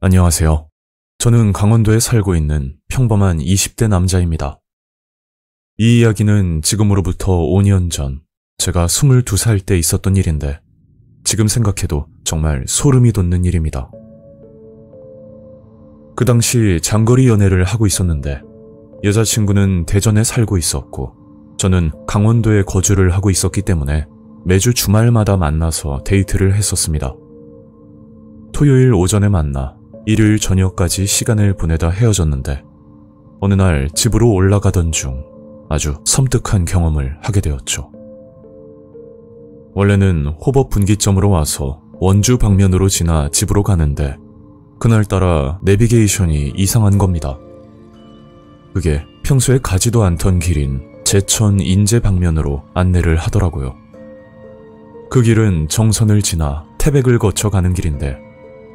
안녕하세요. 저는 강원도에 살고 있는 평범한 20대 남자입니다. 이 이야기는 지금으로부터 5년 전 제가 22살 때 있었던 일인데 지금 생각해도 정말 소름이 돋는 일입니다. 그 당시 장거리 연애를 하고 있었는데 여자친구는 대전에 살고 있었고 저는 강원도에 거주를 하고 있었기 때문에 매주 주말마다 만나서 데이트를 했었습니다. 토요일 오전에 만나 일요일 저녁까지 시간을 보내다 헤어졌는데 어느 날 집으로 올라가던 중 아주 섬뜩한 경험을 하게 되었죠. 원래는 호법 분기점으로 와서 원주 방면으로 지나 집으로 가는데 그날따라 내비게이션이 이상한 겁니다. 그게 평소에 가지도 않던 길인 제천 인제 방면으로 안내를 하더라고요. 그 길은 정선을 지나 태백을 거쳐 가는 길인데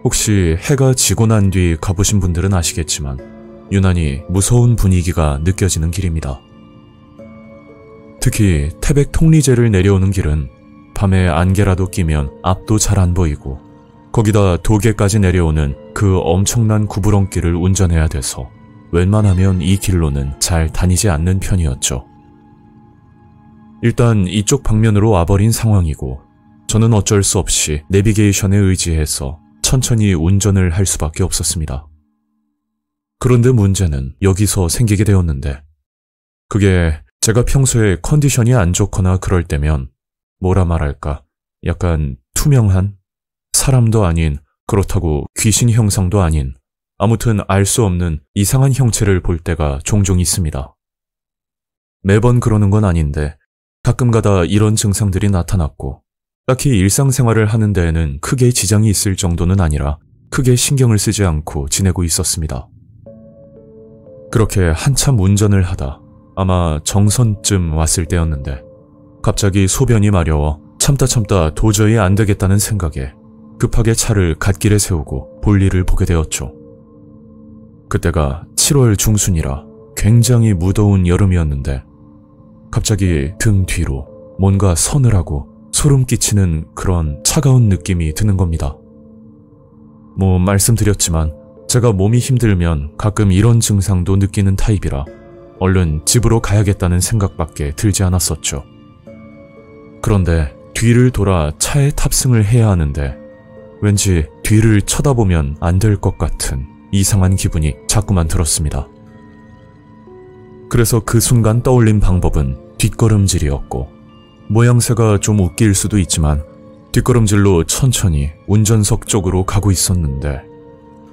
혹시 해가 지고 난 뒤 가보신 분들은 아시겠지만 유난히 무서운 분위기가 느껴지는 길입니다. 특히 태백 통리제를 내려오는 길은 밤에 안개라도 끼면 앞도 잘 안 보이고 거기다 도계까지 내려오는 그 엄청난 구부렁길을 운전해야 돼서 웬만하면 이 길로는 잘 다니지 않는 편이었죠. 일단 이쪽 방면으로 와버린 상황이고 저는 어쩔 수 없이 내비게이션에 의지해서 천천히 운전을 할 수밖에 없었습니다. 그런데 문제는 여기서 생기게 되었는데 그게 제가 평소에 컨디션이 안 좋거나 그럴 때면 뭐라 말할까 약간 투명한 사람도 아닌 그렇다고 귀신 형상도 아닌 아무튼 알 수 없는 이상한 형체를 볼 때가 종종 있습니다. 매번 그러는 건 아닌데 가끔가다 이런 증상들이 나타났고 딱히 일상생활을 하는 데에는 크게 지장이 있을 정도는 아니라 크게 신경을 쓰지 않고 지내고 있었습니다. 그렇게 한참 운전을 하다 아마 정선쯤 왔을 때였는데 갑자기 소변이 마려워 참다 도저히 안 되겠다는 생각에 급하게 차를 갓길에 세우고 볼일을 보게 되었죠. 그때가 7월 중순이라 굉장히 무더운 여름이었는데 갑자기 등 뒤로 뭔가 서늘하고 소름 끼치는 그런 차가운 느낌이 드는 겁니다. 말씀드렸지만 제가 몸이 힘들면 가끔 이런 증상도 느끼는 타입이라 얼른 집으로 가야겠다는 생각밖에 들지 않았었죠. 그런데 뒤를 돌아 차에 탑승을 해야 하는데 왠지 뒤를 쳐다보면 안 될 것 같은 이상한 기분이 자꾸만 들었습니다. 그래서 그 순간 떠올린 방법은 뒷걸음질이었고 모양새가 좀 웃길 수도 있지만 뒷걸음질로 천천히 운전석 쪽으로 가고 있었는데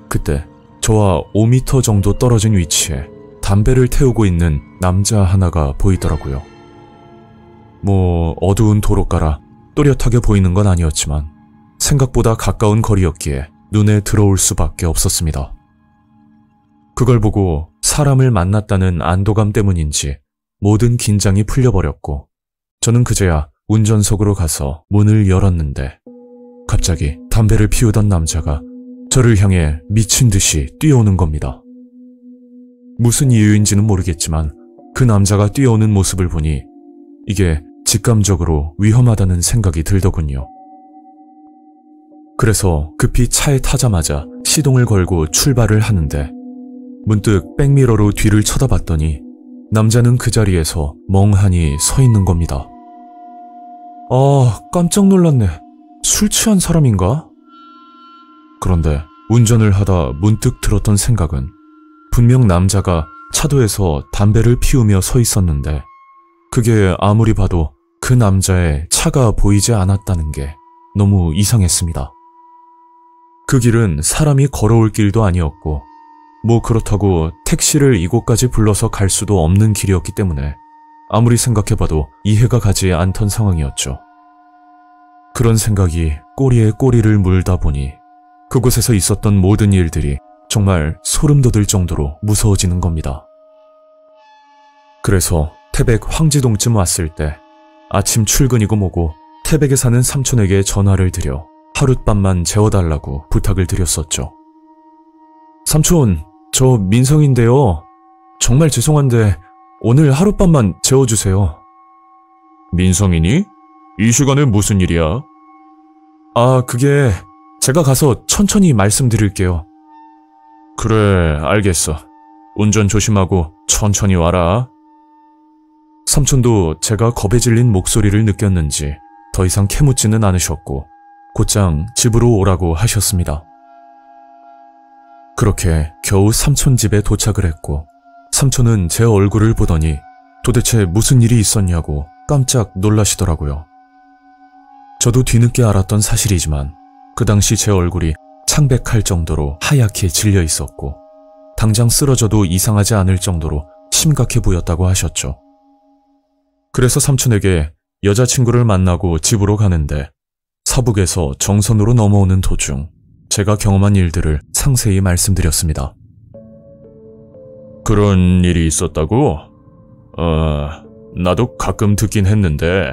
그때 저와 5m 정도 떨어진 위치에 담배를 태우고 있는 남자 하나가 보이더라고요. 어두운 도로가라 또렷하게 보이는 건 아니었지만 생각보다 가까운 거리였기에 눈에 들어올 수밖에 없었습니다. 그걸 보고 사람을 만났다는 안도감 때문인지 모든 긴장이 풀려버렸고 저는 그제야 운전석으로 가서 문을 열었는데 갑자기 담배를 피우던 남자가 저를 향해 미친 듯이 뛰어오는 겁니다. 무슨 이유인지는 모르겠지만 그 남자가 뛰어오는 모습을 보니 이게 직감적으로 위험하다는 생각이 들더군요. 그래서 급히 차에 타자마자 시동을 걸고 출발을 하는데 문득 백미러로 뒤를 쳐다봤더니 남자는 그 자리에서 멍하니 서 있는 겁니다. 깜짝 놀랐네. 술 취한 사람인가? 그런데 운전을 하다 문득 들었던 생각은 분명 남자가 차도에서 담배를 피우며 서 있었는데 그게 아무리 봐도 그 남자의 차가 보이지 않았다는 게 너무 이상했습니다. 그 길은 사람이 걸어올 길도 아니었고 그렇다고 택시를 이곳까지 불러서 갈 수도 없는 길이었기 때문에 아무리 생각해봐도 이해가 가지 않던 상황이었죠. 그런 생각이 꼬리에 꼬리를 물다 보니 그곳에서 있었던 모든 일들이 정말 소름 돋을 정도로 무서워지는 겁니다. 그래서 태백 황지동쯤 왔을 때 아침 출근이고 뭐고 태백에 사는 삼촌에게 전화를 드려 하룻밤만 재워달라고 부탁을 드렸었죠. 삼촌, 저 민성인데요. 정말 죄송한데 오늘 하룻밤만 재워주세요. 민성이니? 이 시간에 무슨 일이야? 그게 제가 가서 천천히 말씀드릴게요. 그래, 알겠어. 운전 조심하고 천천히 와라. 삼촌도 제가 겁에 질린 목소리를 느꼈는지 더 이상 캐묻지는 않으셨고 곧장 집으로 오라고 하셨습니다. 그렇게 겨우 삼촌 집에 도착을 했고 삼촌은 제 얼굴을 보더니 도대체 무슨 일이 있었냐고 깜짝 놀라시더라고요. 저도 뒤늦게 알았던 사실이지만 그 당시 제 얼굴이 창백할 정도로 하얗게 질려 있었고 당장 쓰러져도 이상하지 않을 정도로 심각해 보였다고 하셨죠. 그래서 삼촌에게 여자친구를 만나고 집으로 가는데 서북에서 정선으로 넘어오는 도중 제가 경험한 일들을 상세히 말씀드렸습니다. 그런 일이 있었다고? 나도 가끔 듣긴 했는데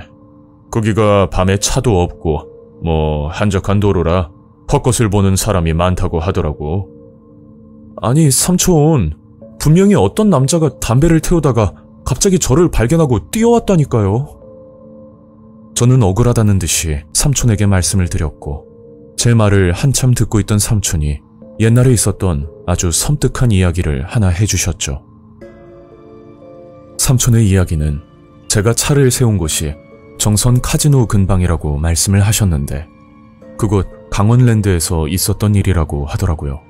거기가 밤에 차도 없고 한적한 도로라 헛것을 보는 사람이 많다고 하더라고. 아니 삼촌, 분명히 어떤 남자가 담배를 태우다가 갑자기 저를 발견하고 뛰어왔다니까요. 저는 억울하다는 듯이 삼촌에게 말씀을 드렸고 제 말을 한참 듣고 있던 삼촌이 옛날에 있었던 아주 섬뜩한 이야기를 하나 해주셨죠. 삼촌의 이야기는 제가 차를 세운 곳이 정선 카지노 근방이라고 말씀을 하셨는데 그곳 강원랜드에서 있었던 일이라고 하더라고요.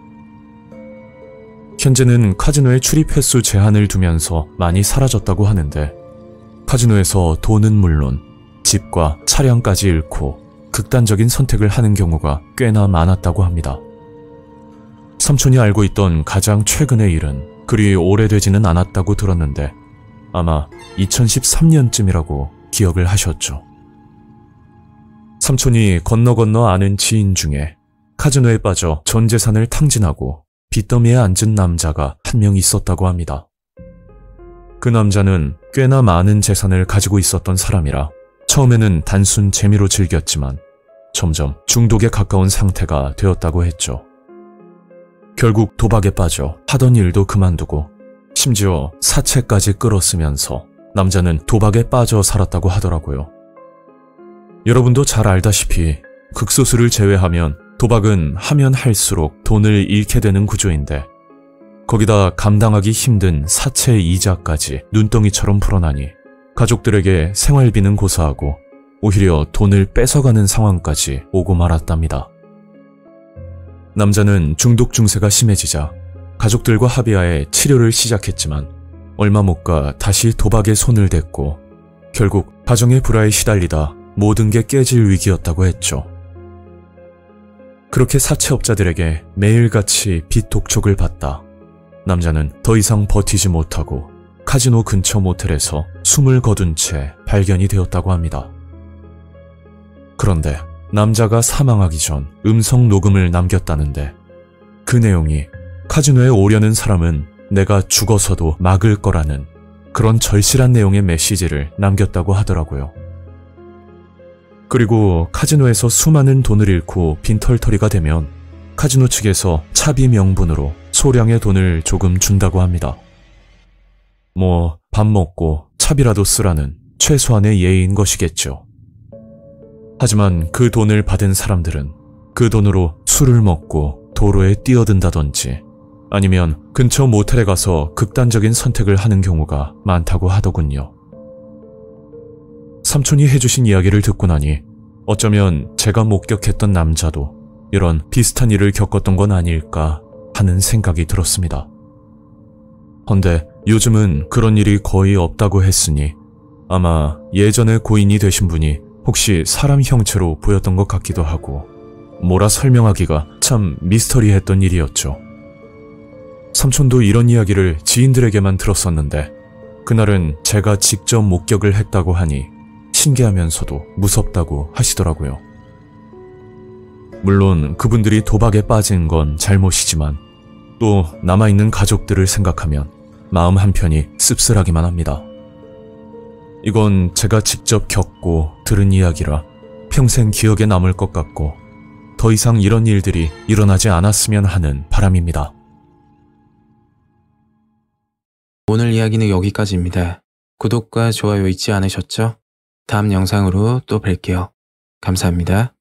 현재는 카지노의 출입 횟수 제한을 두면서 많이 사라졌다고 하는데 카지노에서 돈은 물론 집과 차량까지 잃고 극단적인 선택을 하는 경우가 꽤나 많았다고 합니다. 삼촌이 알고 있던 가장 최근의 일은 그리 오래되지는 않았다고 들었는데 아마 2013년쯤이라고 기억을 하셨죠. 삼촌이 건너 아는 지인 중에 카지노에 빠져 전 재산을 탕진하고 빚더미에 앉은 남자가 한 명 있었다고 합니다. 그 남자는 꽤나 많은 재산을 가지고 있었던 사람이라 처음에는 단순 재미로 즐겼지만 점점 중독에 가까운 상태가 되었다고 했죠. 결국 도박에 빠져 하던 일도 그만두고 심지어 사채까지 끌었으면서 남자는 도박에 빠져 살았다고 하더라고요. 여러분도 잘 알다시피 극소수를 제외하면 도박은 하면 할수록 돈을 잃게 되는 구조인데 거기다 감당하기 힘든 사채 이자까지 눈덩이처럼 불어나니 가족들에게 생활비는 고사하고 오히려 돈을 뺏어가는 상황까지 오고 말았답니다. 남자는 중독 증세가 심해지자 가족들과 합의하에 치료를 시작했지만 얼마 못 가 다시 도박에 손을 댔고 결국 가정의 불화에 시달리다 모든 게 깨질 위기였다고 했죠. 그렇게 사채업자들에게 매일같이 빚 독촉을 받다 남자는 더 이상 버티지 못하고 카지노 근처 모텔에서 숨을 거둔 채 발견이 되었다고 합니다. 그런데 남자가 사망하기 전 음성 녹음을 남겼다는데 그 내용이 카지노에 오려는 사람은 내가 죽어서도 막을 거라는 그런 절실한 내용의 메시지를 남겼다고 하더라고요. 그리고 카지노에서 수많은 돈을 잃고 빈털터리가 되면 카지노 측에서 차비 명분으로 소량의 돈을 조금 준다고 합니다. 밥 먹고 차비라도 쓰라는 최소한의 예의인 것이겠죠. 하지만 그 돈을 받은 사람들은 그 돈으로 술을 먹고 도로에 뛰어든다든지 아니면 근처 모텔에 가서 극단적인 선택을 하는 경우가 많다고 하더군요. 삼촌이 해주신 이야기를 듣고 나니 어쩌면 제가 목격했던 남자도 이런 비슷한 일을 겪었던 건 아닐까 하는 생각이 들었습니다. 헌데 요즘은 그런 일이 거의 없다고 했으니 아마 예전에 고인이 되신 분이 혹시 사람 형체로 보였던 것 같기도 하고 뭐라 설명하기가 참 미스터리했던 일이었죠. 삼촌도 이런 이야기를 지인들에게만 들었었는데 그날은 제가 직접 목격을 했다고 하니 신기하면서도 무섭다고 하시더라고요. 물론 그분들이 도박에 빠진 건 잘못이지만 또 남아있는 가족들을 생각하면 마음 한편이 씁쓸하기만 합니다. 이건 제가 직접 겪고 들은 이야기라 평생 기억에 남을 것 같고 더 이상 이런 일들이 일어나지 않았으면 하는 바람입니다. 오늘 이야기는 여기까지입니다. 구독과 좋아요 잊지 않으셨죠? 다음 영상으로 또 뵐게요. 감사합니다.